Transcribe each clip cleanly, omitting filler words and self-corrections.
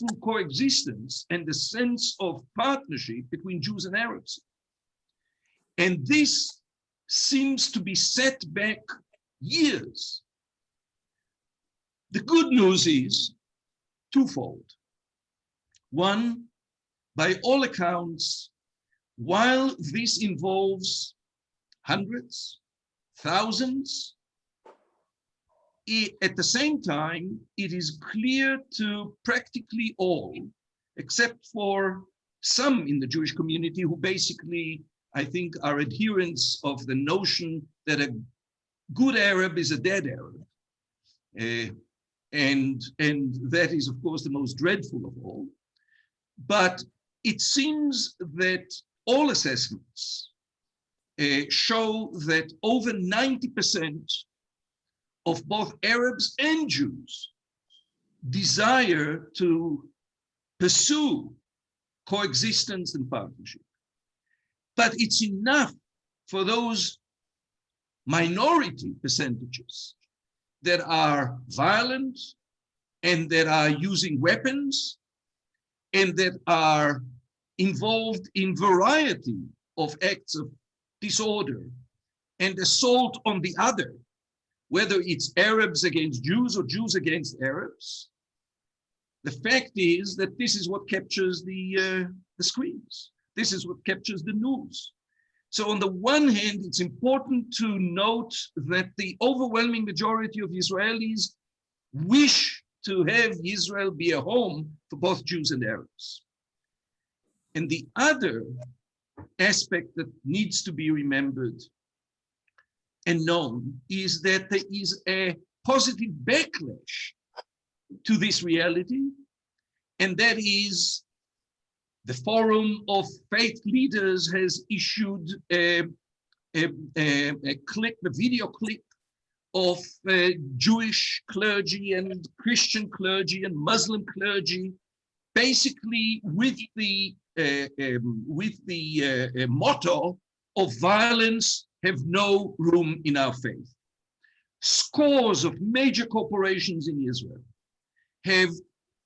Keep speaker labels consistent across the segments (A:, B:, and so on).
A: peaceful coexistence and the sense of partnership between Jews and Arabs. And this seems to be set back years. The good news is twofold. One, by all accounts, while this involves hundreds, thousands, at the same time, it is clear to practically all, except for some in the Jewish community who basically, I think, are adherents of the notion that a good Arab is a dead Arab. And that is, of course, the most dreadful of all. But it seems that all assessments show that over 90% of both Arabs and Jews desire to pursue coexistence and partnership. But it's enough for those minority percentages that are violent and that are using weapons and that are involved in variety of acts of disorder and assault on the other, whether it's Arabs against Jews or Jews against Arabs. The fact is that this is what captures the screens. This is what captures the news. So on the one hand, it's important to note that the overwhelming majority of Israelis wish to have Israel be a home for both Jews and Arabs. And the other aspect that needs to be remembered and known is that there is a positive backlash to this reality, and that is the Forum of Faith Leaders has issued a video clip of Jewish clergy and Christian clergy and Muslim clergy, basically with the motto of violence have no room in our faith. Scores of major corporations in Israel have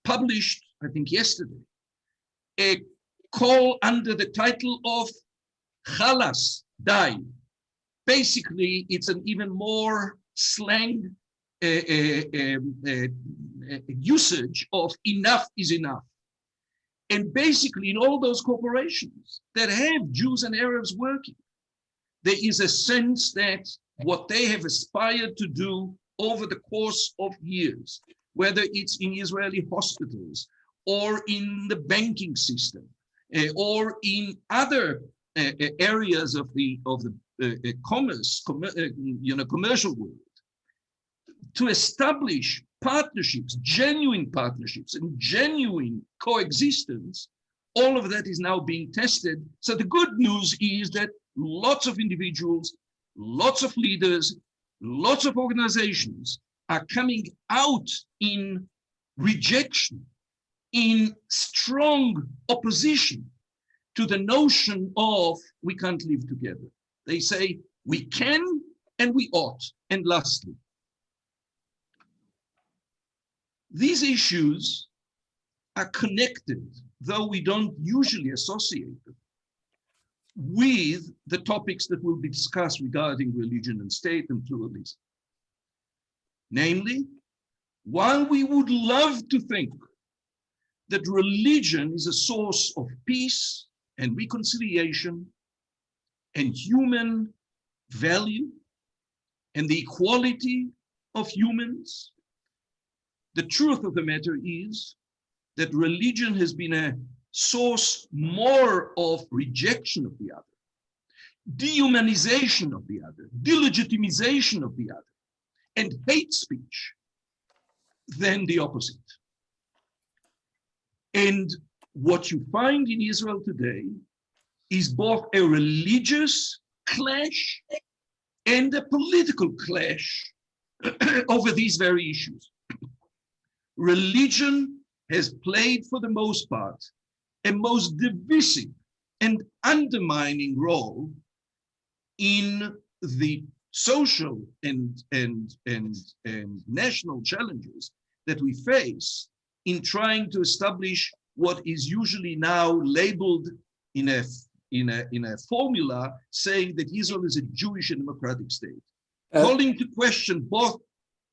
A: published, I think yesterday, a call under the title of Khalas, die. Basically, it's an even more slang usage of enough is enough. And basically, in all those corporations that have Jews and Arabs working, there is a sense that what they have aspired to do over the course of years, whether it's in Israeli hospitals or in the banking system or in other areas of the commercial world, to establish partnerships, genuine partnerships and genuine coexistence, all of that is now being tested. So the good news is that lots of individuals, lots of leaders, lots of organizations are coming out in rejection, in strong opposition to the notion of we can't live together. They say we can and we ought. And lastly, these issues are connected, though we don't usually associate them, with the topics that will be discussed regarding religion and state and pluralism. Namely, while we would love to think that religion is a source of peace and reconciliation and human value and the equality of humans, the truth of the matter is that religion has been a source more of rejection of the other, dehumanization of the other, delegitimization of the other, and hate speech than the opposite. And what you find in Israel today is both a religious clash and a political clash over these very issues. Religion has played, for the most part, a most divisive and undermining role in the social and national challenges that we face in trying to establish what is usually now labeled in a formula saying that Israel is a Jewish and democratic state, calling to question both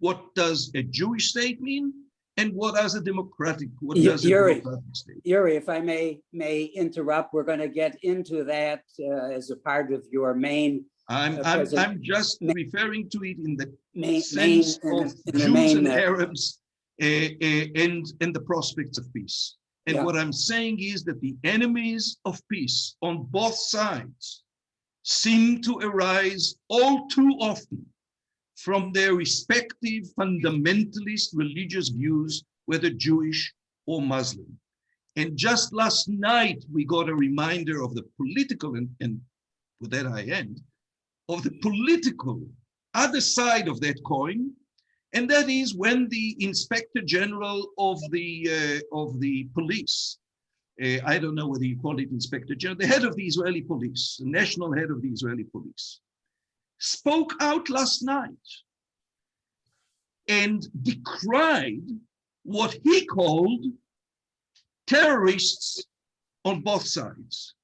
A: what does a Jewish state mean and what does a democratic state.
B: Yuri, if I may interrupt, we're going to get into that as a part of your main.
A: I'm just referring to it in the sense of Jews and Arabs and the prospects of peace. And what I'm saying is that the enemies of peace on both sides seem to arise all too often from their respective fundamentalist religious views, whether Jewish or Muslim. And just last night, we got a reminder of the political, and with that I end, of the political other side of that coin, and that is when the Inspector General of the police, I don't know whether you call it Inspector General, the head of the Israeli police, the national head of the Israeli police, spoke out last night and decried what he called terrorists on both sides,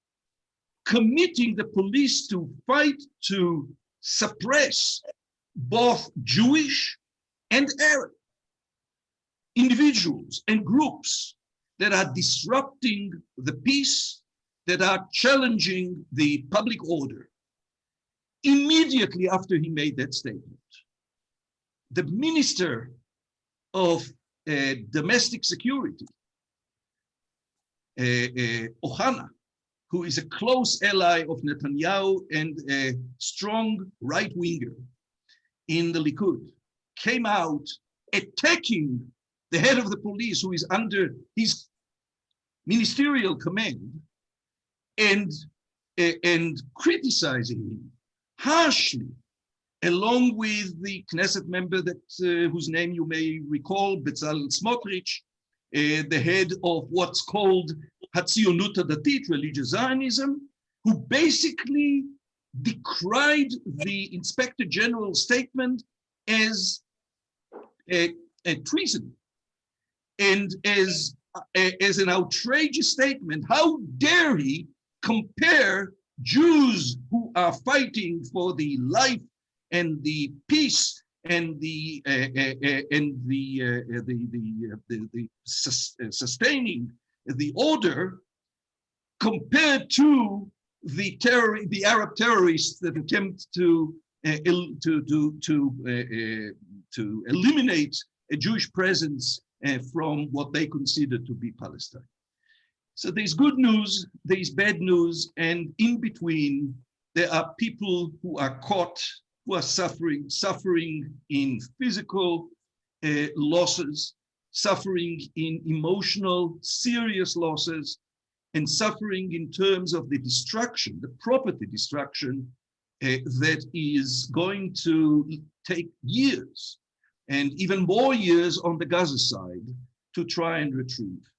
A: committing the police to fight to suppress both Jewish and Arab individuals and groups that are disrupting the peace, that are challenging the public order. Immediately after he made that statement, the Minister of Domestic Security, Ohana, who is a close ally of Netanyahu and a strong right-winger in the Likud, came out attacking the head of the police, who is under his ministerial command, and criticizing him harshly, along with the Knesset member that whose name you may recall, Bezalel Smotrich, the head of what's called Hatzionut Hadatit, religious Zionism, who basically decried the Inspector General's statement as a treason and as an outrageous statement. How dare he compare Jews who are fighting for the life and the peace and the sustaining the order, compared to the Arab terrorists that attempt to eliminate a Jewish presence from what they consider to be Palestine. So there's good news, there's bad news, and in between, there are people who are caught, who are suffering in physical losses, suffering in emotional, serious losses, and suffering in terms of the destruction, the property destruction that is going to take years, and even more years on the Gaza side to try and retrieve.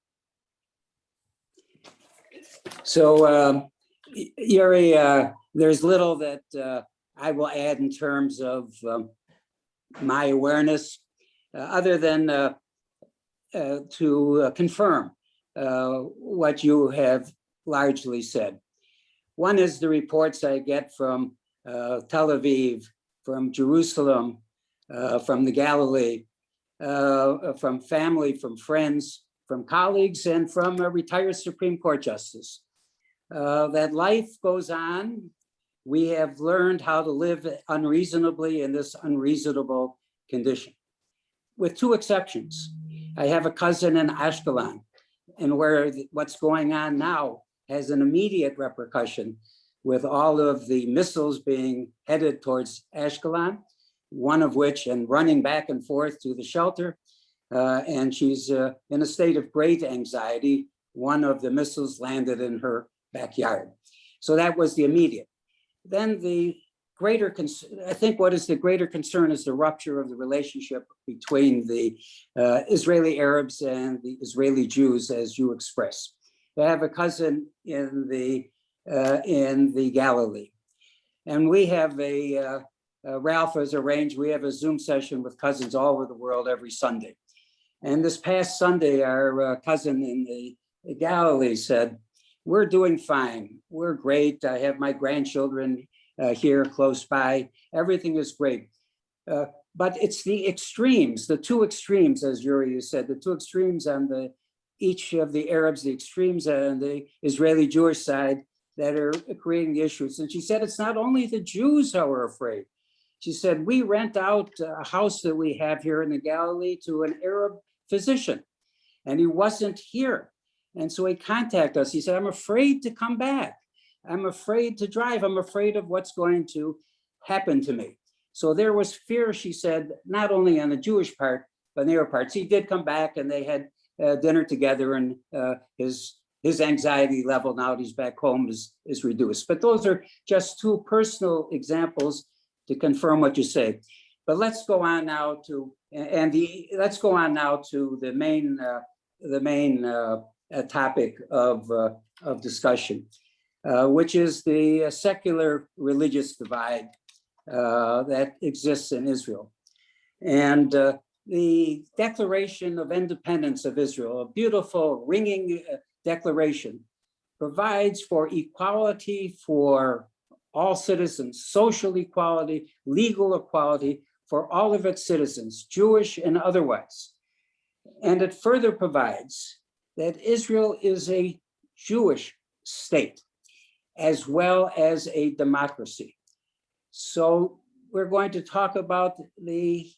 B: So, Yuri, there's little that I will add in terms of my awareness, other than to confirm what you have largely said. One is the reports I get from Tel Aviv, from Jerusalem, from the Galilee, from family, from friends, from colleagues, and from a retired Supreme Court justice, that life goes on. We have learned how to live unreasonably in this unreasonable condition, with two exceptions. I have a cousin in Ashkelon, and where what's going on now has an immediate repercussion, with all of the missiles being headed towards Ashkelon, one of which, and running back and forth to the shelter, and she's in a state of great anxiety. One of the missiles landed in her backyard. So that was the immediate. Then the greater concern, I think what is the greater concern is the rupture of the relationship between the Israeli Arabs and the Israeli Jews, as you express. I have a cousin in the Galilee, and we have Ralph has arranged, we have a Zoom session with cousins all over the world every Sunday. And this past Sunday, our cousin in the Galilee said, "We're doing fine. We're great. I have my grandchildren here close by. Everything is great." But it's the extremes, the two extremes, as Yuri said, the two extremes on each of the Arabs, the extremes on the Israeli Jewish side that are creating the issues. And she said, it's not only the Jews who are afraid. She said, we rent out a house that we have here in the Galilee to an Arab physician, and he wasn't here. And so he contacted us. He said, I'm afraid to come back. I'm afraid to drive. I'm afraid of what's going to happen to me. So there was fear, she said, not only on the Jewish part, but on the Arab parts. He did come back and they had dinner together, and his anxiety level now that he's back home is reduced. But those are just two personal examples to confirm what you say. But let's go on now to the main topic of discussion, which is the secular religious divide that exists in Israel. And the Declaration of Independence of Israel, a beautiful, ringing declaration, provides for equality for all citizens, social equality, legal equality for all of its citizens, Jewish and otherwise. And it further provides that Israel is a Jewish state as well as a democracy. So we're going to talk about the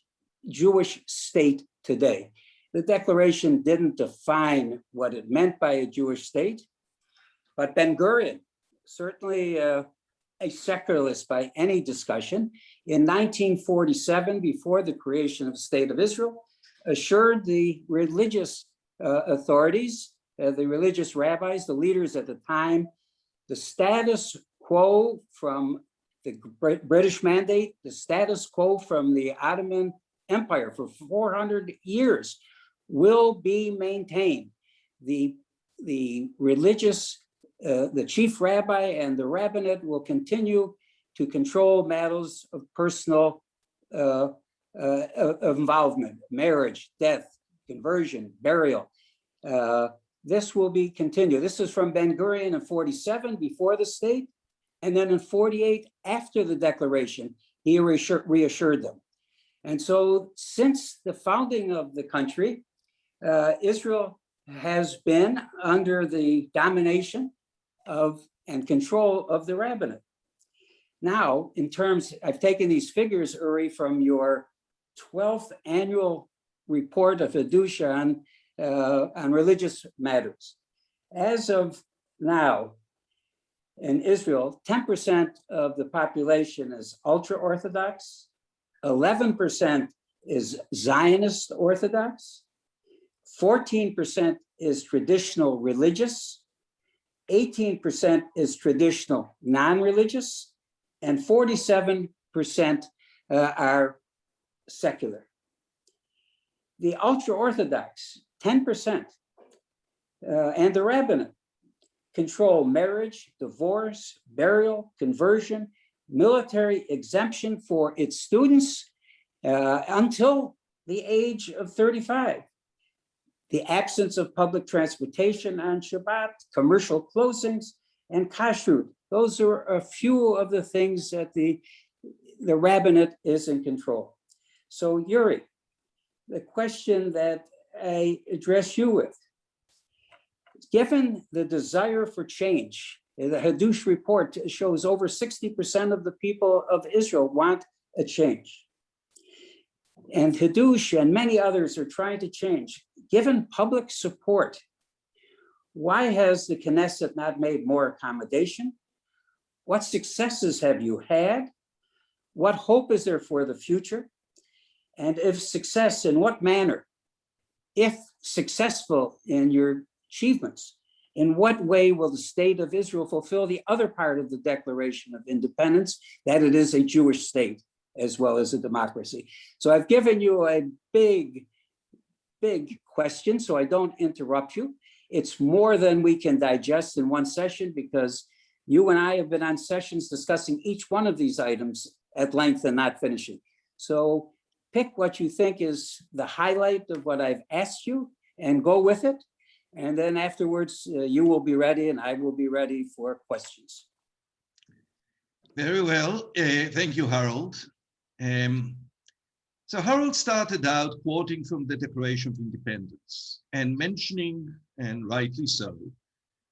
B: Jewish state today. The Declaration didn't define what it meant by a Jewish state, but Ben-Gurion, certainly a secularist by any discussion, in 1947, before the creation of the State of Israel, assured the religious authorities, the religious rabbis, the leaders at the time, the status quo from the British Mandate, the status quo from the Ottoman Empire for 400 years will be maintained. The religious, the chief rabbi and the rabbinate will continue to control matters of personal involvement, marriage, death, conversion, burial. This will be continued. This is from Ben-Gurion in 47, before the state, and then in 48, after the declaration, he reassured them. And so since the founding of the country, Israel has been under the domination of and control of the rabbinate. Now, in terms, I've taken these figures, Uri, from your 12th annual report of Hiddush on religious matters. As of now, in Israel, 10% of the population is ultra-Orthodox, 11% is Zionist Orthodox, 14% is traditional religious, 18% is traditional non-religious, and 47% are secular. The ultra-Orthodox, 10%, and the rabbinate control marriage, divorce, burial, conversion, military exemption for its students until the age of 35. The absence of public transportation on Shabbat, commercial closings, and kashrut. Those are a few of the things that the rabbinate is in control. So Yuri, the question that I address you with, given the desire for change, the Hiddush report shows over 60% of the people of Israel want a change. And Hiddush and many others are trying to change. Given public support, why has the Knesset not made more accommodation? What successes have you had? What hope is there for the future? And if success, in what manner? If successful in your achievements, in what way will the state of Israel fulfill the other part of the Declaration of Independence, that it is a Jewish state as well as a democracy? So I've given you a big question, so I don't interrupt you. It's more than we can digest in one session, because you and I have been on sessions discussing each one of these items at length and not finishing. So pick what you think is the highlight of what I've asked you and go with it. And then afterwards, you will be ready and I will be ready for questions.
A: Very well. Thank you, Harold. So Harold started out quoting from the Declaration of Independence and mentioning, and rightly so,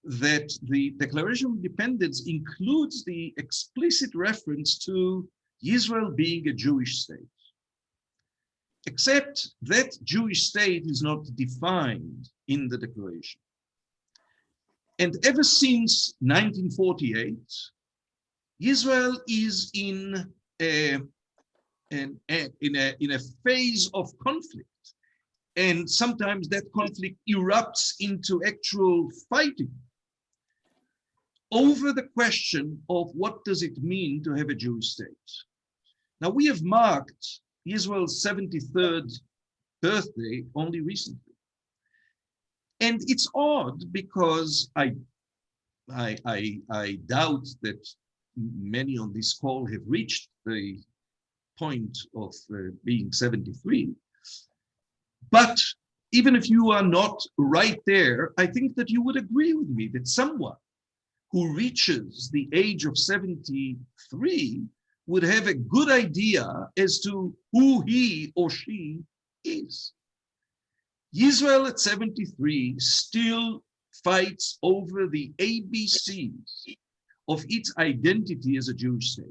A: that the Declaration of Independence includes the explicit reference to Israel being a Jewish state. Except that Jewish state is not defined in the Declaration. And ever since 1948, Israel is in a phase of conflict. And sometimes that conflict erupts into actual fighting over the question of what does it mean to have a Jewish state. Now, we have marked Israel's 73rd birthday only recently. And it's odd because I doubt that many on this call have reached the point of being 73. But even if you are not right there, I think that you would agree with me that someone who reaches the age of 73 would have a good idea as to who he or she is. Israel at 73 still fights over the ABCs of its identity as a Jewish state.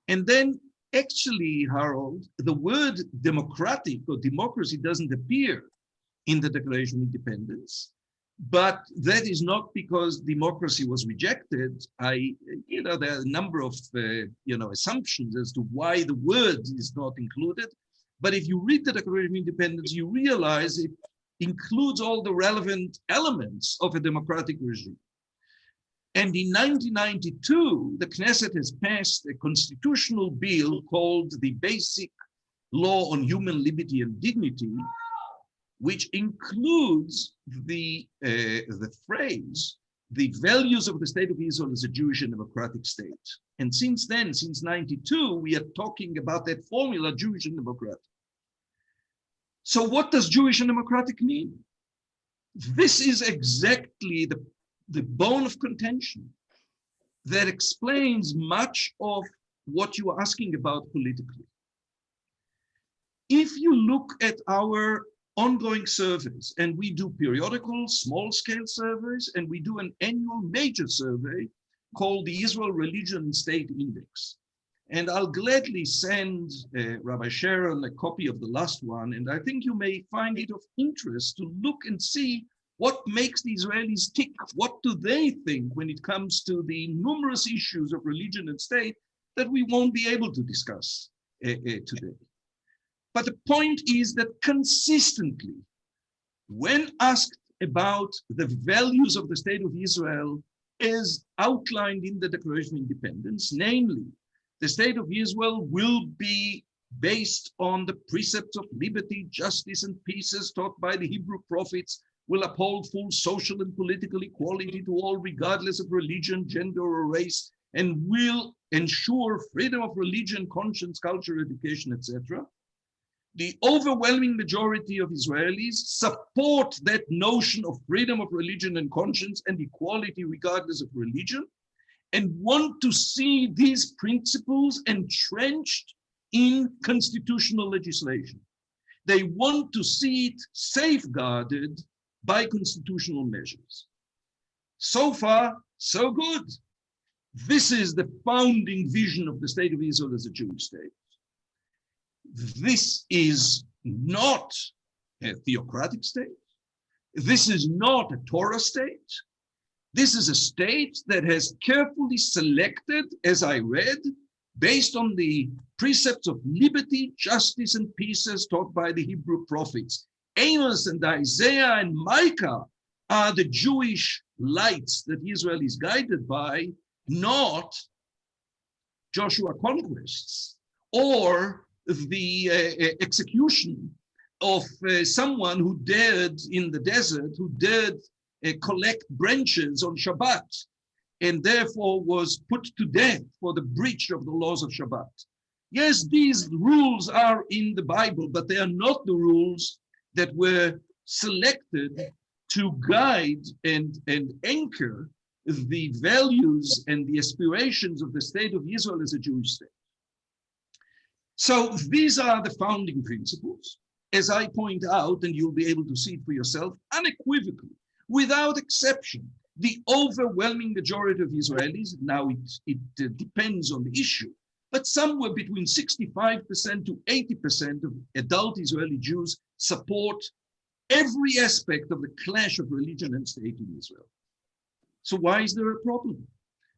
A: And then actually, Harold, the word democratic or democracy doesn't appear in the Declaration of Independence. But that is not because democracy was rejected. There are a number of, assumptions as to why the word is not included. But if you read the Declaration of Independence, you realize it includes all the relevant elements of a democratic regime. And in 1992, the Knesset has passed a constitutional bill called the Basic Law on Human Liberty and Dignity, which includes the phrase, the values of the state of Israel as a Jewish and democratic state. And since then, since 92, we are talking about that formula, Jewish and democratic. So what does Jewish and democratic mean? This is exactly the bone of contention that explains much of what you are asking about politically. If you look at our ongoing surveys, and we do periodical small-scale surveys, and we do an annual major survey called the Israel Religion and State Index. And I'll gladly send Rabbi Sharon a copy of the last one, and I think you may find it of interest to look and see what makes the Israelis tick. What do they think when it comes to the numerous issues of religion and state that we won't be able to discuss today? But the point is that consistently, when asked about the values of the state of Israel as outlined in the Declaration of Independence, namely, the state of Israel will be based on the precepts of liberty, justice, and peace as taught by the Hebrew prophets, will uphold full social and political equality to all, regardless of religion, gender, or race, and will ensure freedom of religion, conscience, culture, education, etc. The overwhelming majority of Israelis support that notion of freedom of religion and conscience and equality regardless of religion, and want to see these principles entrenched in constitutional legislation. They want to see it safeguarded by constitutional measures. So far, so good. This is the founding vision of the state of Israel as a Jewish state. This is not a theocratic state. This is not a Torah state. This is a state that has carefully selected, as I read, based on the precepts of liberty, justice, and peace as taught by the Hebrew prophets. Amos and Isaiah and Micah are the Jewish lights that Israel is guided by, not Joshua conquests or the execution of someone who dared in the desert, who dared collect branches on Shabbat, and therefore was put to death for the breach of the laws of Shabbat. Yes, these rules are in the Bible, but they are not the rules that were selected to guide and anchor the values and the aspirations of the state of Israel as a Jewish state. So these are the founding principles, as I point out, and you'll be able to see it for yourself, unequivocally, without exception. The overwhelming majority of Israelis, now it depends on the issue, but somewhere between 65% to 80% of adult Israeli Jews support every aspect of the clash of religion and state in Israel. So why is there a problem?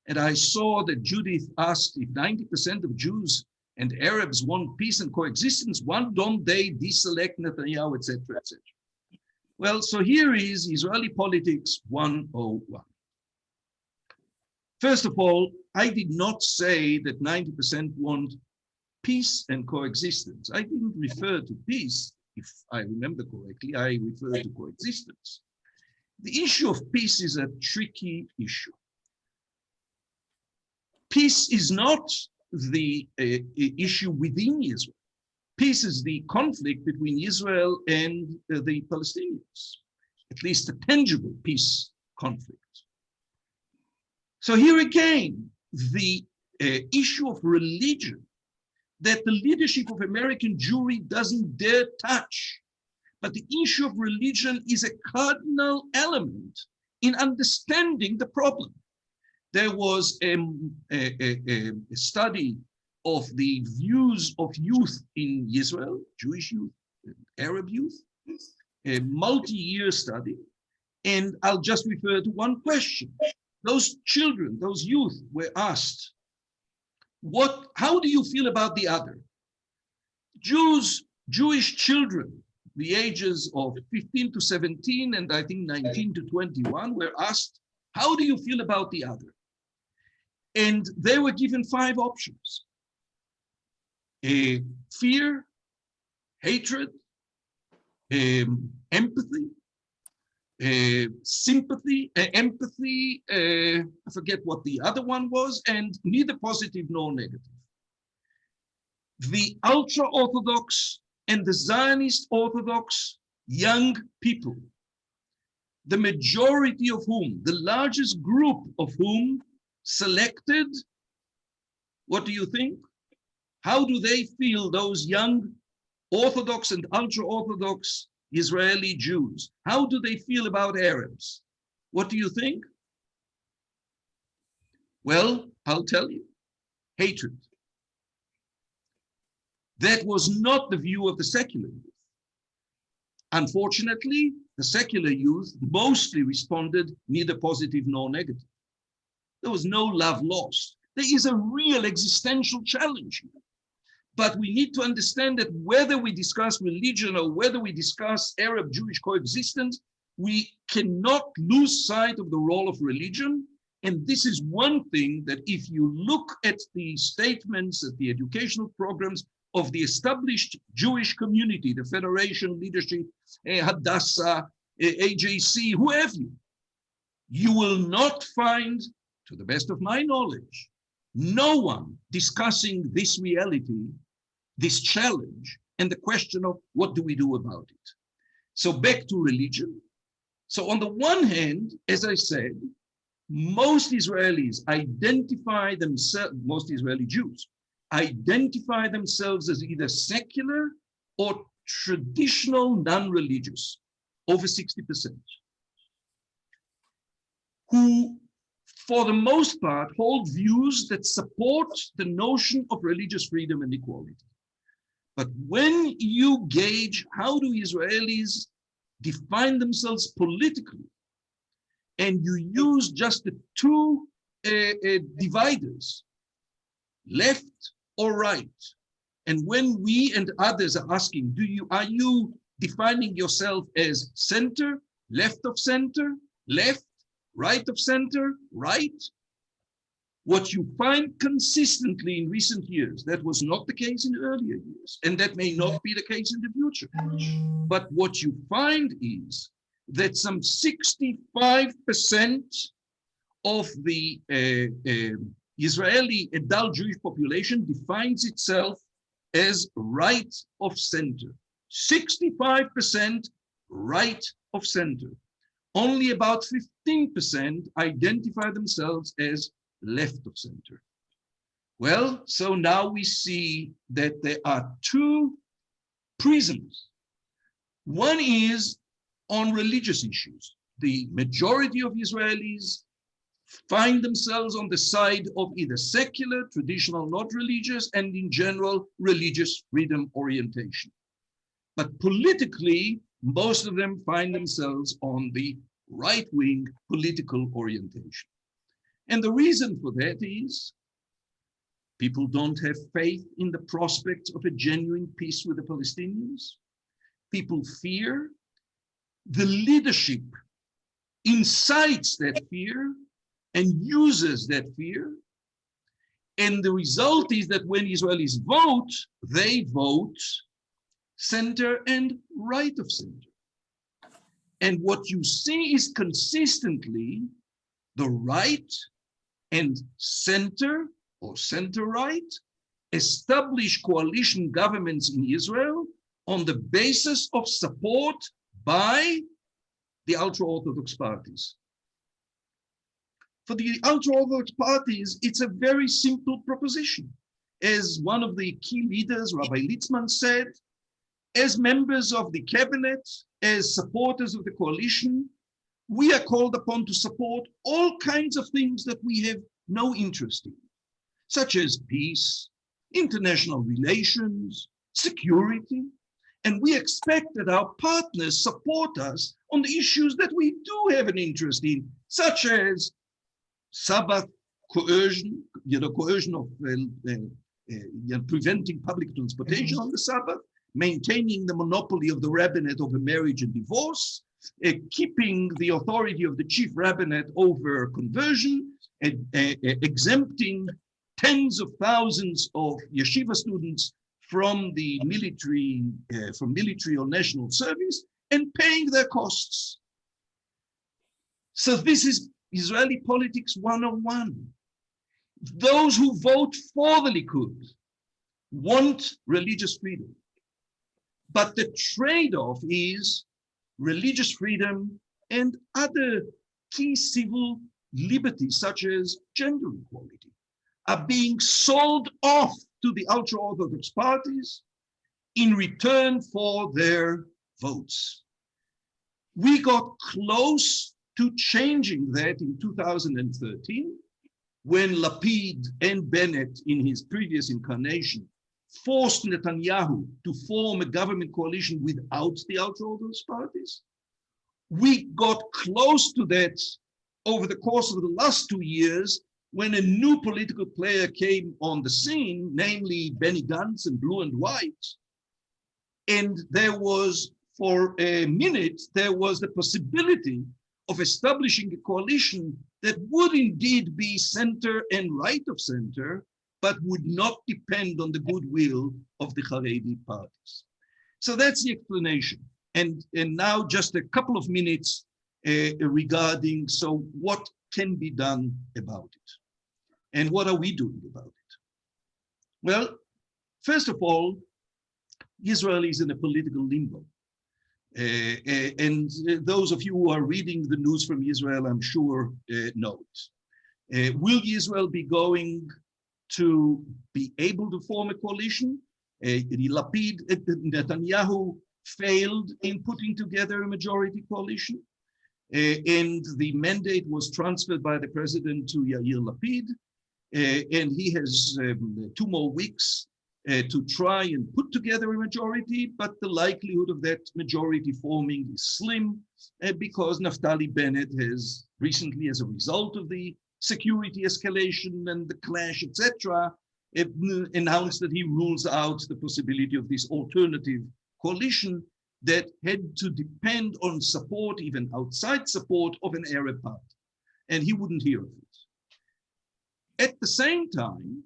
A: And I saw that Judith asked if 90% of Jews and Arabs want peace and coexistence, why don't they deselect Netanyahu, etc., etc. Well, so here is Israeli Politics 101. First of all, I did not say that 90% want peace and coexistence. I didn't refer to peace, if I remember correctly, I referred to coexistence. The issue of peace is a tricky issue. Peace is not the issue within Israel. Peace is the conflict between Israel and the Palestinians, at least a tangible peace conflict. So here again, the issue of religion that the leadership of American Jewry doesn't dare touch, but the issue of religion is a cardinal element in understanding the problem. There was a study of the views of youth in Israel, Jewish youth, Arab youth, a multi-year study. And I'll just refer to one question. Those children, those youth were asked, how do you feel about the other? Jewish children, the ages of 15 to 17, and I think 19 to 21 were asked, how do you feel about the other? And they were given 5 options. Fear, hatred, empathy, sympathy, empathy, I forget what the other one was, and neither positive nor negative. The ultra-Orthodox and the Zionist Orthodox young people, the majority of whom, the largest group of whom selected, what do you think? How do they feel, those young Orthodox and ultra-Orthodox Israeli Jews? How do they feel about Arabs? What do you think? Well, I'll tell you, hatred. That was not the view of the secular youth. Unfortunately, the secular youth mostly responded neither positive nor negative. There was no love lost. There is a real existential challenge here. But we need to understand that whether we discuss religion or whether we discuss Arab-Jewish coexistence, we cannot lose sight of the role of religion. And this is one thing that if you look at the statements, at the educational programs of the established Jewish community, the Federation, leadership, Hadassah, AJC, whoever you will not find, to the best of my knowledge, no one discussing this reality, this challenge, and the question of what do we do about it. So back to religion. So on the one hand, as I said, most Israelis identify themselves, most Israeli Jews, identify themselves as either secular or traditional non-religious, over 60%, who for the most part hold views that support the notion of religious freedom and equality. But when you gauge how do Israelis define themselves politically, and you use just the 2 dividers, left or right, and when we and others are asking, are you defining yourself as center, left of center, left, right of center, right? What you find consistently in recent years, that was not the case in earlier years, and that may not be the case in the future. But what you find is that some 65% of the Israeli adult Jewish population defines itself as right of center. 65% right of center. Only about 15% identify themselves as left of center. Well, so now we see that there are two prisms. One is on religious issues. The majority of Israelis find themselves on the side of either secular, traditional, not religious, and in general, religious freedom orientation. But politically, most of them find themselves on the right-wing political orientation. And the reason for that is people don't have faith in the prospect of a genuine peace with the Palestinians. People fear. The leadership incites that fear and uses that fear. And the result is that when Israelis vote, they vote center and right of center. And what you see is consistently the right and center or center-right establish coalition governments in Israel on the basis of support by the ultra-Orthodox parties. For the ultra-Orthodox parties, it's a very simple proposition. As one of the key leaders, Rabbi Litzman, said, as members of the cabinet, as supporters of the coalition, we are called upon to support all kinds of things that we have no interest in, such as peace, international relations, security, and we expect that our partners support us on the issues that we do have an interest in, such as Sabbath coercion, coercion of preventing public transportation on the Sabbath, maintaining the monopoly of the rabbinate over marriage and divorce, keeping the authority of the chief rabbinate over conversion, exempting tens of thousands of yeshiva students from the military, or national service, and paying their costs. So this is Israeli politics 101. Those who vote for the Likud want religious freedom. But the trade-off is religious freedom and other key civil liberties, such as gender equality, are being sold off to the ultra-Orthodox parties in return for their votes. We got close to changing that in 2013, when Lapid and Bennett, in his previous incarnation, forced Netanyahu to form a government coalition without the ultra-Orthodox parties. We got close to that over the course of the last 2 years, when a new political player came on the scene, namely Benny Gantz and Blue and White. And there was, for a minute, there was the possibility of establishing a coalition that would indeed be center and right of center, but would not depend on the goodwill of the Haredi parties. So that's the explanation. And now just a couple of minutes regarding, so what can be done about it? And what are we doing about it? Well, first of all, Israel is in a political limbo. And those of you who are reading the news from Israel, I'm sure know it. Will Israel be going to be able to form a coalition? Lapid, Netanyahu failed in putting together a majority coalition. And the mandate was transferred by the president to Yair Lapid. And he has 2 more weeks to try and put together a majority, but the likelihood of that majority forming is slim because Naftali Bennett has recently, as a result of the security escalation and the clash, etc., announced that he rules out the possibility of this alternative coalition that had to depend on support, even outside support, of an Arab party. And he wouldn't hear of it. At the same time,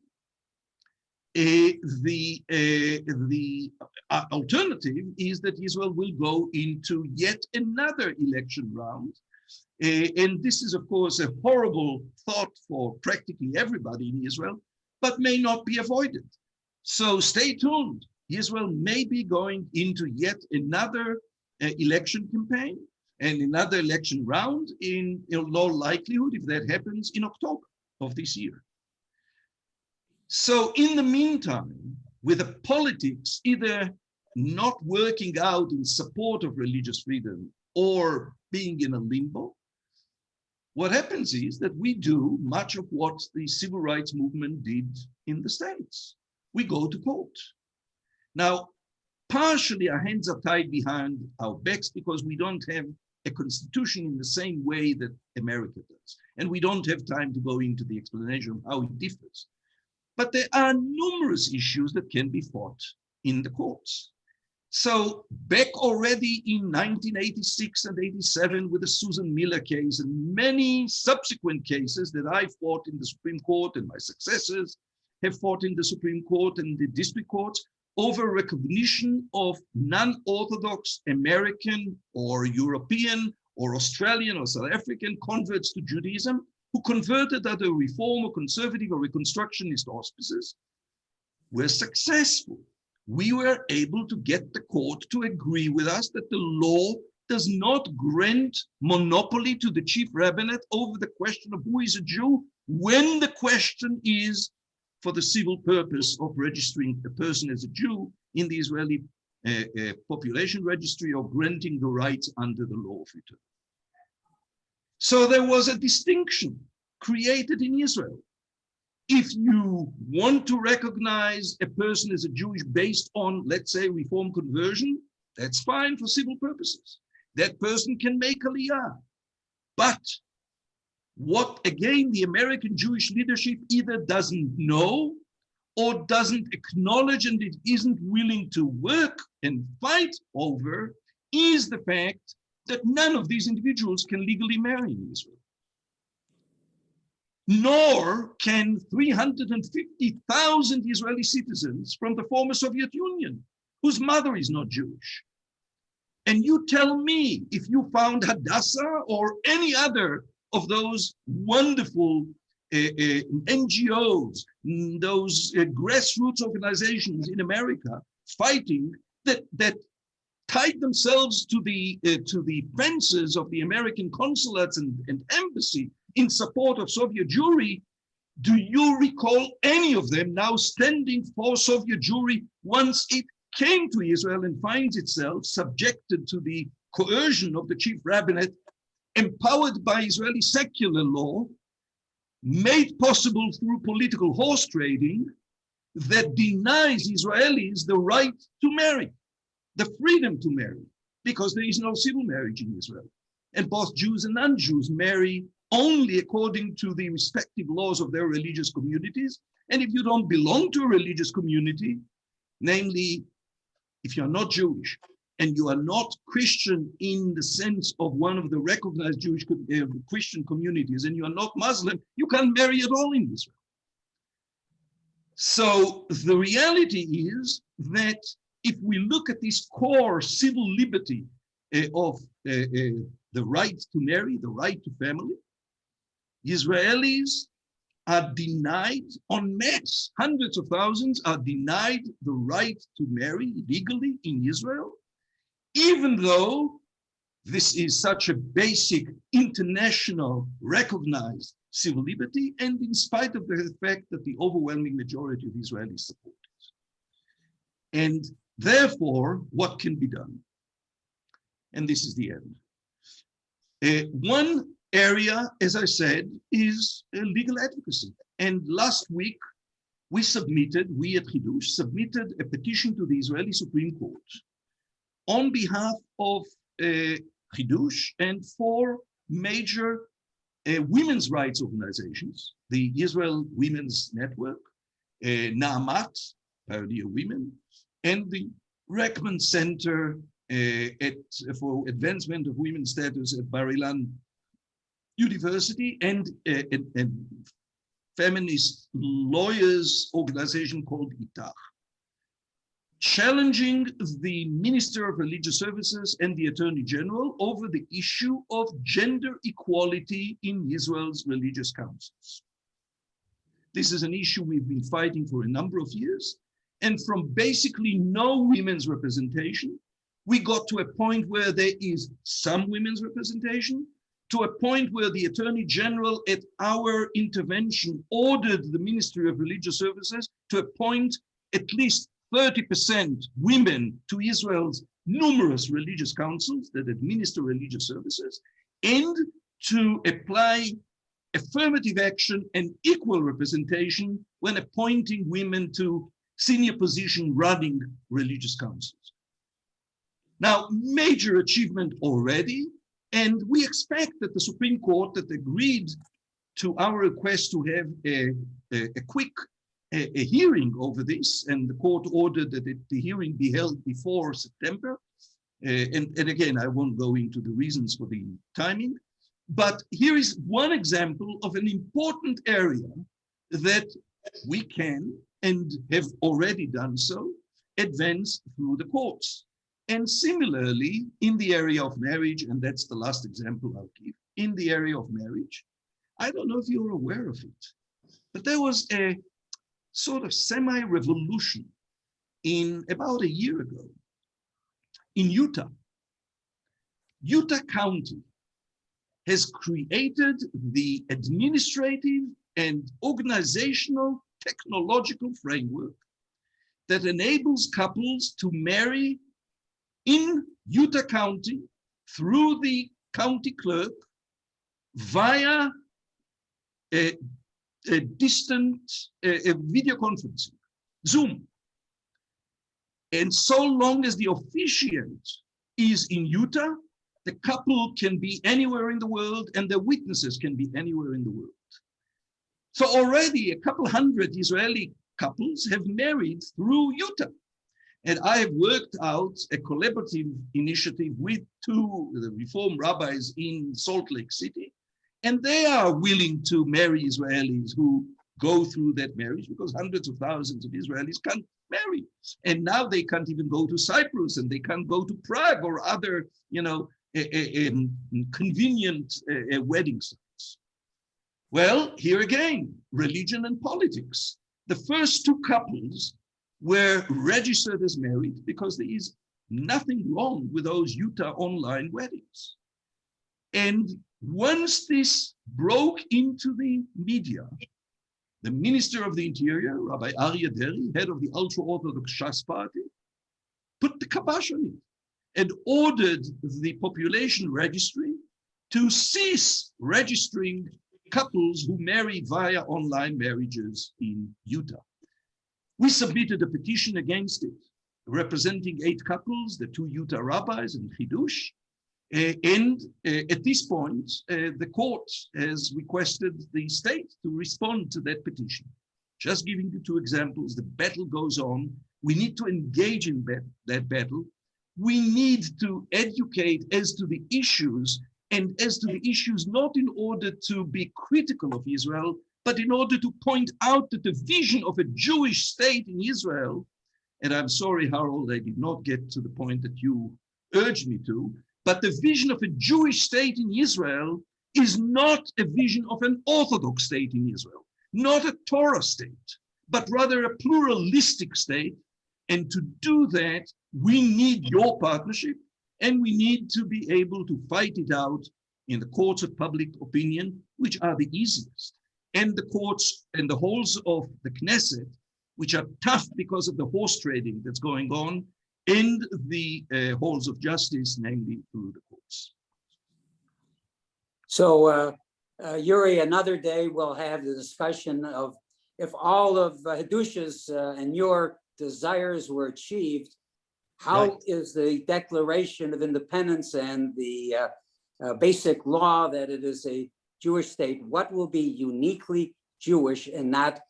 A: the alternative is that Israel will go into yet another election round. And this is, of course, a horrible thought for practically everybody in Israel, but may not be avoided. So stay tuned. Israel may be going into yet another election campaign and another election round in low likelihood, if that happens, in October of this year. So in the meantime, with the politics either not working out in support of religious freedom or being in a limbo, what happens is that we do much of what the civil rights movement did in the States. We go to court. Now, partially our hands are tied behind our backs because we don't have a constitution in the same way that America does. And we don't have time to go into the explanation of how it differs. But there are numerous issues that can be fought in the courts. So back already in 1986 and 87 with the Susan Miller case and many subsequent cases that I fought in the Supreme Court and my successors have fought in the Supreme Court and the district courts over recognition of non-Orthodox American or European or Australian or South African converts to Judaism who converted under reform or conservative or reconstructionist auspices were successful. We were able to get the court to agree with us that the law does not grant monopoly to the chief rabbinate over the question of who is a Jew when the question is for the civil purpose of registering a person as a Jew in the Israeli population registry or granting the rights under the law of return. So there was a distinction created in Israel. If you want to recognize a person as a Jewish based on, let's say, reform conversion, that's fine for civil purposes. That person can make aliyah. But what, again, the American Jewish leadership either doesn't know or doesn't acknowledge and it isn't willing to work and fight over is the fact that none of these individuals can legally marry in Israel. Nor can 350,000 Israeli citizens from the former Soviet Union, whose mother is not Jewish. And you tell me if you found Hadassah or any other of those wonderful NGOs, those grassroots organizations in America fighting that tied themselves to the fences of the American consulates and embassy in support of Soviet Jewry, do you recall any of them now standing for Soviet Jewry once it came to Israel and finds itself subjected to the coercion of the chief rabbinate, empowered by Israeli secular law, made possible through political horse trading that denies Israelis the right to marry, the freedom to marry, because there is no civil marriage in Israel. And both Jews and non-Jews marry only according to the respective laws of their religious communities. And if you don't belong to a religious community, namely, if you're not Jewish and you are not Christian in the sense of one of the recognized Jewish Christian communities, and you are not Muslim, you can't marry at all in Israel. So the reality is that if we look at this core civil liberty of the right to marry, the right to family, Israelis are denied en masse, hundreds of thousands are denied the right to marry legally in Israel, even though this is such a basic international recognized civil liberty, and in spite of the fact that the overwhelming majority of Israelis support it. And therefore, what can be done? And this is the end. One area, as I said, is legal advocacy. And last week, we at Chidush submitted a petition to the Israeli Supreme Court on behalf of Chidush and 4 major women's rights organizations, the Israel Women's Network, Naamat, Pioneer Women, and the Reckman Center for Advancement of Women's Status at Bar Ilan University, and feminist lawyers organization called Itach, challenging the Minister of Religious Services and the Attorney General over the issue of gender equality in Israel's religious councils. This is an issue we've been fighting for a number of years, And from basically no women's representation, we got to a point where there is some women's representation, to a point where the Attorney General at our intervention ordered the Ministry of Religious Services to appoint at least 30% women to Israel's numerous religious councils that administer religious services, and to apply affirmative action and equal representation when appointing women to senior position running religious councils. Now, major achievement already, and we expect that the Supreme Court that agreed to our request to have a quick hearing over this, and the court ordered that the hearing be held before September. And again, I won't go into the reasons for the timing, but here is one example of an important area that we can, and have already done so, advance through the courts. And similarly, in the area of marriage, and that's the last example I'll give, in the area of marriage, I don't know if you're aware of it, but there was a sort of semi-revolution in about a year ago in Utah. Utah County has created the administrative and organizational technological framework that enables couples to marry in Utah County through the county clerk via a distant video conferencing, Zoom. And so long as the officiant is in Utah, the couple can be anywhere in the world and their witnesses can be anywhere in the world. So already a couple hundred Israeli couples have married through Utah. And I have worked out a collaborative initiative with two Reform rabbis in Salt Lake City, and they are willing to marry Israelis who go through that marriage, because hundreds of thousands of Israelis can't marry. And now they can't even go to Cyprus, and they can't go to Prague or other, convenient wedding sites. Well, here again, religion and politics. The first two couples were registered as married because there is nothing wrong with those Utah online weddings. And once this broke into the media, the Minister of the Interior, Rabbi Aryeh Deri, head of the ultra-Orthodox Shas party, put the kibosh on it and ordered the population registry to cease registering couples who marry via online marriages in Utah. We submitted a petition against it, representing 8 couples, the 2 Utah rabbis and Chidush. And at this point, the court has requested the state to respond to that petition. Just giving you 2 examples, the battle goes on. We need to engage in that battle. We need to educate as to the issues, and as to the issues not in order to be critical of Israel, but in order to point out that the vision of a Jewish state in Israel, and I'm sorry, Harold, I did not get to the point that you urged me to, but the vision of a Jewish state in Israel is not a vision of an Orthodox state in Israel, not a Torah state, but rather a pluralistic state. And to do that, we need your partnership, and we need to be able to fight it out in the courts of public opinion, which are the easiest, and the courts and the halls of the Knesset, which are tough because of the horse trading that's going on, and the halls of justice, namely through the courts.
B: So, Yuri, another day we'll have the discussion of if all of Hidush's and your desires were achieved, how is the Declaration of Independence and the basic law that it is a Jewish state, what will be uniquely Jewish and not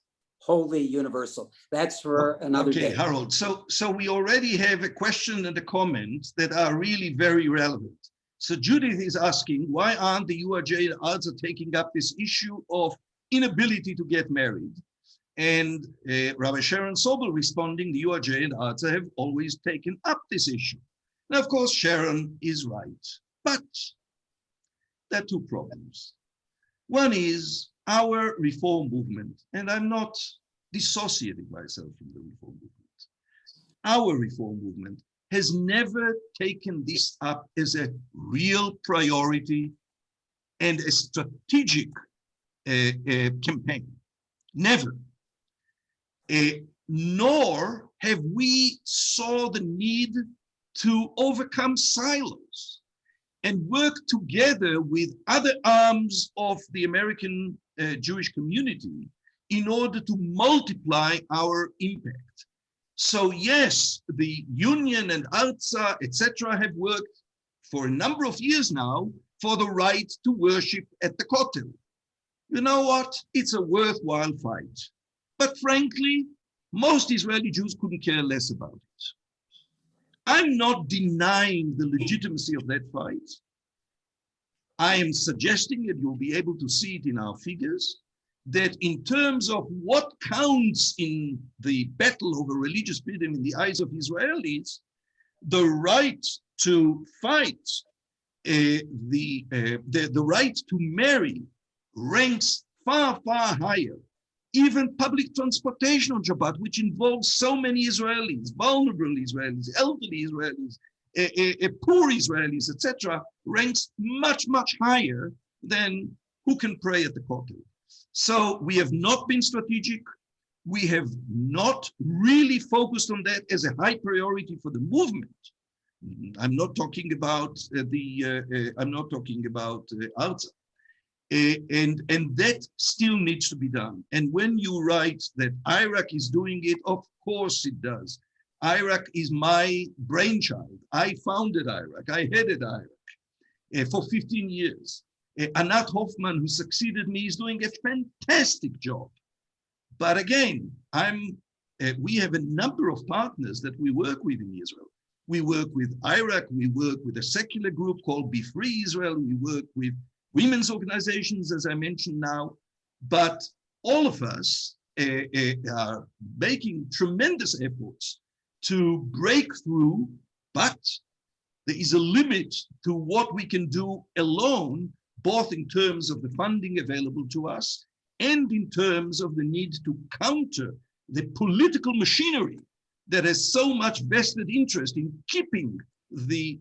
B: wholly universal? That's for another day.
A: Okay, Harold. So we already have a question and a comment that are really very relevant. So Judith is asking, why aren't the URJ and ARTZA taking up this issue of inability to get married? And Rabbi Sharon Sobel responding, the URJ and ARTZA have always taken up this issue. Now, of course, Sharon is right, but there are 2 problems. One is our reform movement, and I'm not dissociating myself from the reform movement. our reform movement has never taken this up as a real priority and a strategic campaign. Never. Nor have we saw the need to overcome silos and work together with other arms of the American Jewish community in order to multiply our impact. So yes, the Union and ARTSA, etc., have worked for a number of years now for the right to worship at the Kotel. You know what? It's a worthwhile fight. But frankly, most Israeli Jews couldn't care less about it. I'm not denying the legitimacy of that fight. I am suggesting, and you'll be able to see it in our figures, that in terms of what counts in the battle over religious freedom in the eyes of Israelis, the right to fight, the right to marry ranks far, far higher. Even public transportation on Shabbat, which involves so many Israelis, vulnerable Israelis, elderly Israelis, poor Israelis, etc., ranks much, much higher than who can pray at the Kotel. So we have not been strategic. We have not really focused on that as a high priority for the movement. I'm not talking about ARTSA. And that still needs to be done. And when you write that Iraq is doing it, of course it does. Iraq is my brainchild. I founded Iraq. I headed Iraq for 15 years. Anat Hoffman, who succeeded me, is doing a fantastic job. But again, we have a number of partners that we work with in Israel. We work with Iraq. We work with a secular group called Be Free Israel. We work with women's organizations, as I mentioned now, but all of us are making tremendous efforts to break through, but there is a limit to what we can do alone, both in terms of the funding available to us and in terms of the need to counter the political machinery that has so much vested interest in keeping the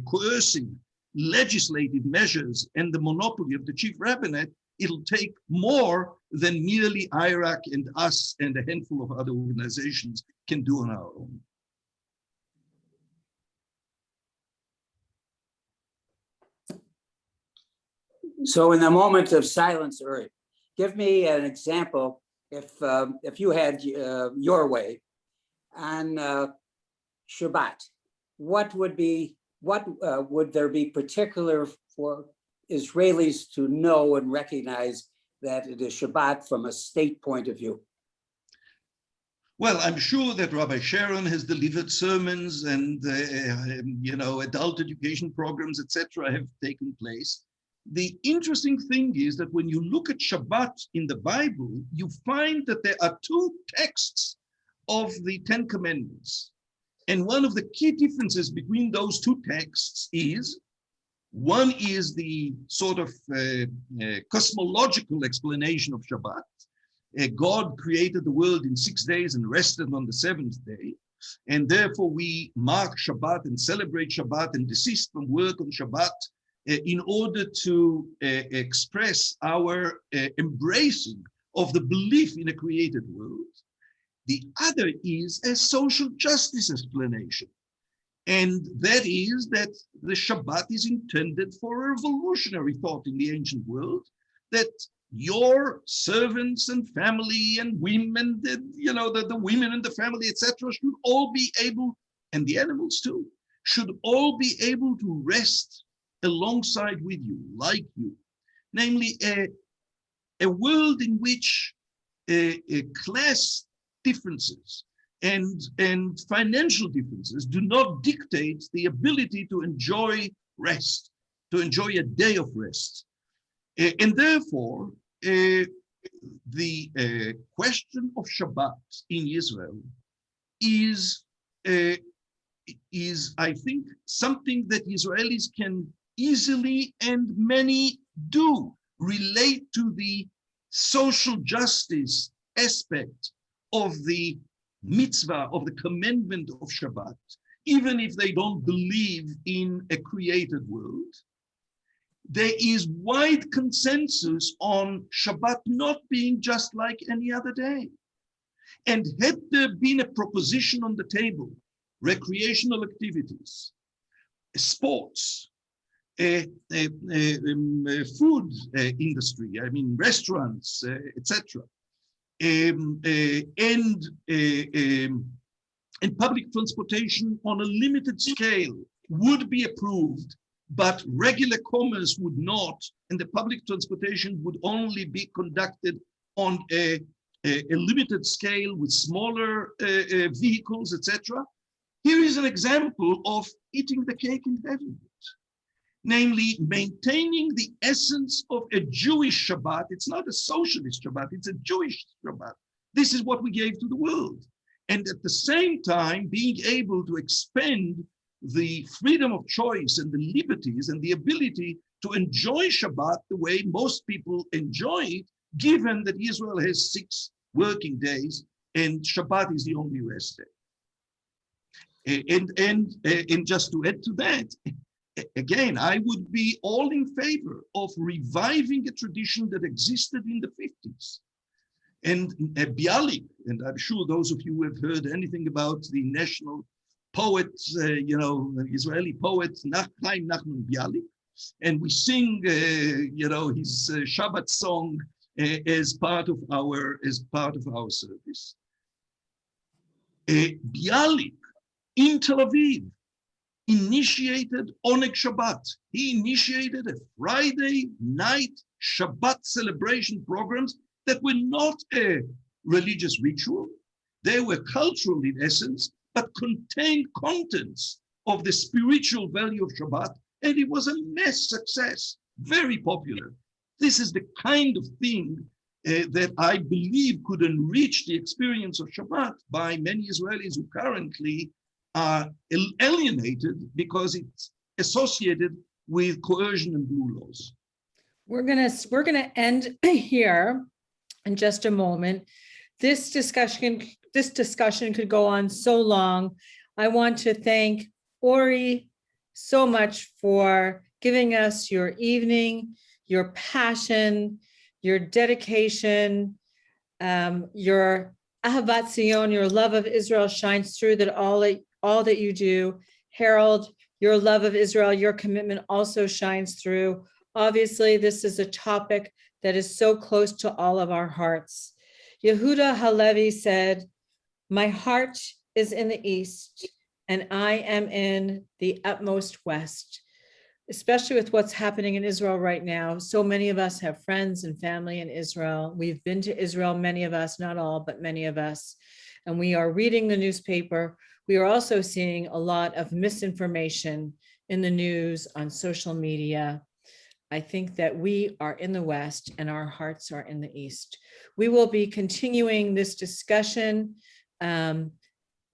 A: coercing legislative measures and the monopoly of the chief rabbinate. It'll take more than merely Iraq and us and a handful of other organizations can do on our own.
B: So in the moment of silence, Uri, give me an example, if you had your way on Shabbat, what would there be particular for Israelis to know and recognize that it is Shabbat from a state point of view?
A: Well, I'm sure that Rabbi Sharon has delivered sermons and adult education programs, etc., have taken place. The interesting thing is that when you look at Shabbat in the Bible, you find that there are two texts of the Ten Commandments. And one of the key differences between those two texts is, one is the sort of cosmological explanation of Shabbat. God created the world in 6 days and rested on the seventh day. And therefore we mark Shabbat and celebrate Shabbat and desist from work on Shabbat in order to express our embracing of the belief in a created world. The other is a social justice explanation. And that is that the Shabbat is intended for a revolutionary thought in the ancient world, that your servants and family and women, the women in the family, etc., should all be able, and the animals too, should all be able to rest alongside with you, like you. Namely, a world in which class differences and financial differences do not dictate the ability to enjoy rest, to enjoy a day of rest. And therefore, the question of Shabbat in Israel is, I think, something that Israelis can easily, and many do, relate to the social justice aspect of the mitzvah, of the commandment of Shabbat, even if they don't believe in a created world, there is wide consensus on Shabbat not being just like any other day. And had there been a proposition on the table, recreational activities, sports, food industry, I mean restaurants, etc., and public transportation on a limited scale would be approved, but regular commerce would not, and the public transportation would only be conducted on a limited scale with smaller vehicles, etc. Here is an example of eating the cake and having it, namely maintaining the essence of a Jewish Shabbat. It's not a socialist Shabbat, it's a Jewish Shabbat. This is what we gave to the world. And at the same time, being able to expand the freedom of choice and the liberties and the ability to enjoy Shabbat the way most people enjoy it, given that Israel has 6 working days and Shabbat is the only rest day. And just to add to that, again, I would be all in favor of reviving a tradition that existed in the 50s. And Bialik, and I'm sure those of you who have heard anything about the national poet, Israeli poet, Chaim Nachman Bialik, and we sing, his Shabbat song as part of our service. Bialik in Tel Aviv initiated Oneg Shabbat. He initiated a Friday night Shabbat celebration programs that were not a religious ritual. They were cultural in essence, but contained contents of the spiritual value of Shabbat, and it was a mass success, very popular. This is the kind of thing that I believe could enrich the experience of Shabbat by many Israelis who currently are alienated because it's associated with coercion and blue laws.
C: We're gonna end here in just a moment. This discussion could go on so long. I want to thank Ori so much for giving us your evening, your passion, your dedication, your Ahavat Zion, your love of Israel shines through that all that you do. Harold, your love of Israel, your commitment also shines through. Obviously, this is a topic that is so close to all of our hearts. Yehuda Halevi said, "My heart is in the east, and I am in the utmost west." Especially with what's happening in Israel right now. So many of us have friends and family in Israel. We've been to Israel, many of us, not all, but many of us. And we are reading the newspaper. We are also seeing a lot of misinformation in the news, on social media. I think that we are in the West and our hearts are in the East. We will be continuing this discussion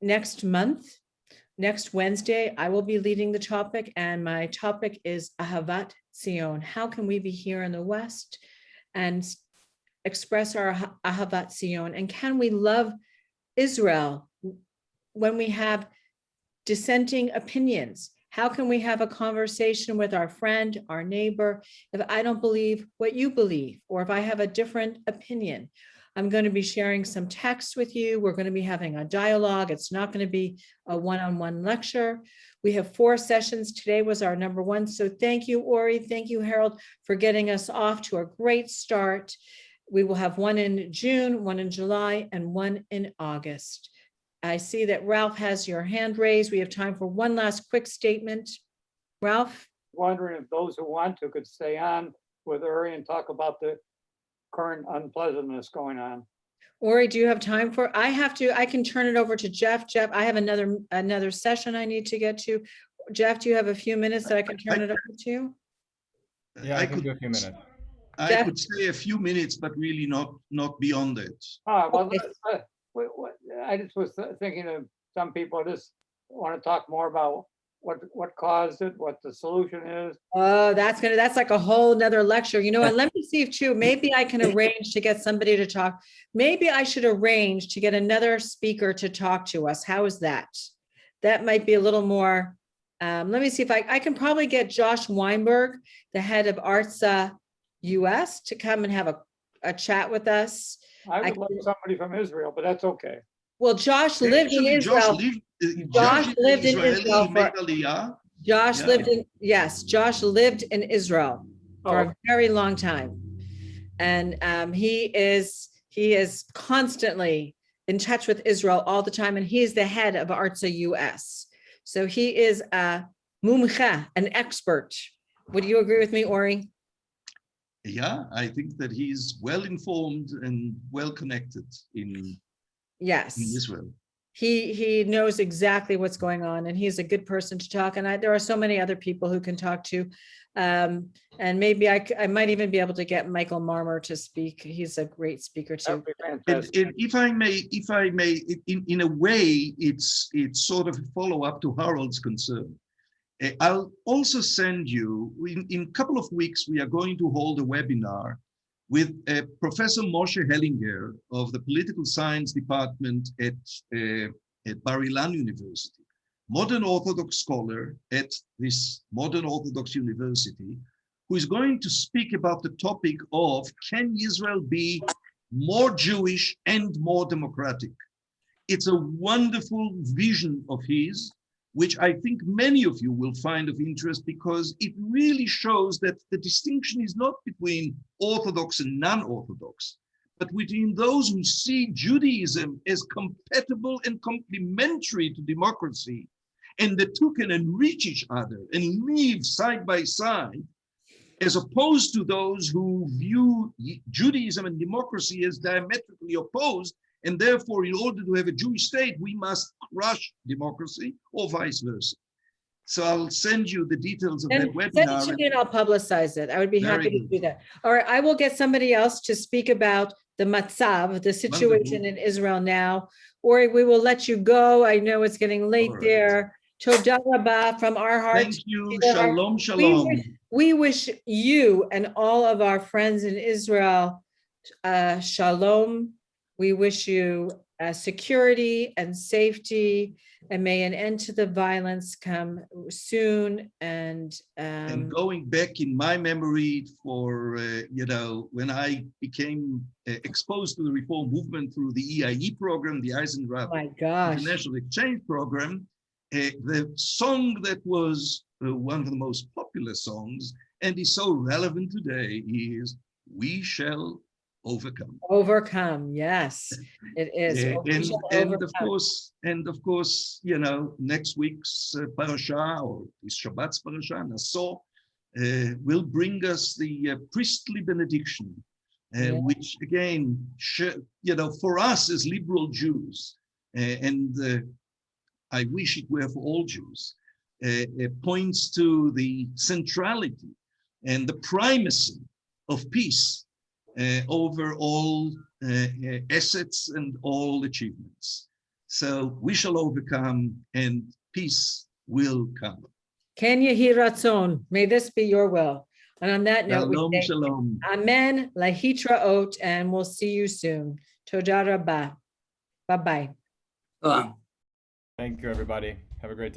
C: next month. Next Wednesday, I will be leading the topic, and my topic is Ahavat Zion. How can we be here in the West and express our Ahavat Zion? And can we love Israel when we have dissenting opinions? How can we have a conversation with our friend, our neighbor, if I don't believe what you believe, or if I have a different opinion? I'm going to be sharing some text with you. We're going to be having a dialogue. It's not going to be a one-on-one lecture. We have 4 sessions. Today was our number 1. So thank you, Ori. Thank you, Harold, for getting us off to a great start. We will have 1 in June, 1 in July, and 1 in August. I see that Ralph has your hand raised. We have time for one last quick statement. Ralph?
D: Wondering if those who want to could stay on with Uri and talk about the current unpleasantness going on.
C: Ori, do you have time for, I can turn it over to Jeff. Jeff, I have another session I need to get to. Jeff, do you have a few minutes that I can turn it over to?
E: Yeah, I can do a few minutes.
A: I could say a few minutes, but really not beyond it.
D: Well,
C: Okay.
D: I just was thinking of some people just want to talk more about what caused it, what the solution is.
C: Oh, that's like a whole nother lecture, and let me see if too, maybe I can arrange to get somebody to talk. Maybe I should arrange to get another speaker to talk to us. How is that? That might be a little more, let me see if I can probably get Josh Weinberg, the head of ARTSA US, to come and have a chat with us.
D: I
C: I
D: would love somebody from Israel, but that's okay.
C: Well, Josh lived in
A: Actually,
C: Israel. Josh
A: Josh
C: lived in
A: Israeli,
C: Israel
A: he
C: for-
A: made Aliyah.
C: Josh
A: Yeah.
C: lived in, yes, Josh lived in Israel for
D: Oh.
C: a very long time. And he is constantly in touch with Israel all the time, and he is the head of ARTSA US. So he is a mumcha, an expert. Would you agree with me, Ori?
A: Yeah, I think that he's well informed and well connected in
C: Yes.
A: Israel.
C: He knows exactly what's going on, and he's a good person to talk. And there are so many other people who can talk to. And maybe I might even be able to get Michael Marmer to speak. He's a great speaker
D: That
C: too.
D: would be
A: And
D: fantastic.
A: if I may, in a way, it's sort of a follow-up to Harold's concern. I'll also send you, in a couple of weeks, we are going to hold a webinar with Professor Moshe Hellinger of the Political Science Department at Bar Ilan University, modern Orthodox scholar at this modern Orthodox university, who is going to speak about the topic of, can Israel be more Jewish and more democratic? It's a wonderful vision of his, which I think many of you will find of interest, because it really shows that the distinction is not between Orthodox and non-Orthodox, but between those who see Judaism as compatible and complementary to democracy, and the two can enrich each other and live side by side, as opposed to those who view Judaism and democracy as diametrically opposed. And therefore, in order to have a Jewish state, we must crush democracy, or vice versa. So I'll send you the details of that
C: And
A: webinar.
C: send it to me and I'll publicize it. I would be
A: Very
C: happy to
A: good.
C: do that. All right, I will get somebody else to speak about the matzav, the situation in Israel now. Or we will let you go. I know it's getting late
A: All right.
C: there. Toda rabah from our heart.
A: Thank you.
C: to our-
A: Shalom, shalom.
C: We wish you and all of our friends in Israel shalom. We wish you security and safety, and may an end to the violence come soon. And
A: Going back in my memory for, when I became exposed to the reform movement through the EIE program, the
C: oh
A: Eisendrath
C: my gosh,
A: International Exchange Program, the song that was one of the most popular songs and is so relevant today is "We Shall Overcome."
C: overcome. Yes, it is. We shall
A: And of
C: overcome.
A: course, next week's parasha, or this Shabbat's parasha, Nassau, will bring us the priestly benediction,
C: Yeah.
A: which again, for us as liberal Jews, and I wish it were for all Jews, it points to the centrality and the primacy of peace over all assets and all achievements. So we shall overcome, and peace will come.
C: Ken Yehi Ratzon, may this be your will. And on that note, we
A: Shalom,
C: say
A: shalom.
C: Amen, Lahitraot, and we'll see you soon. Toda rabah. Bye-bye.
B: Shalom.
E: Thank you, everybody. Have a great day.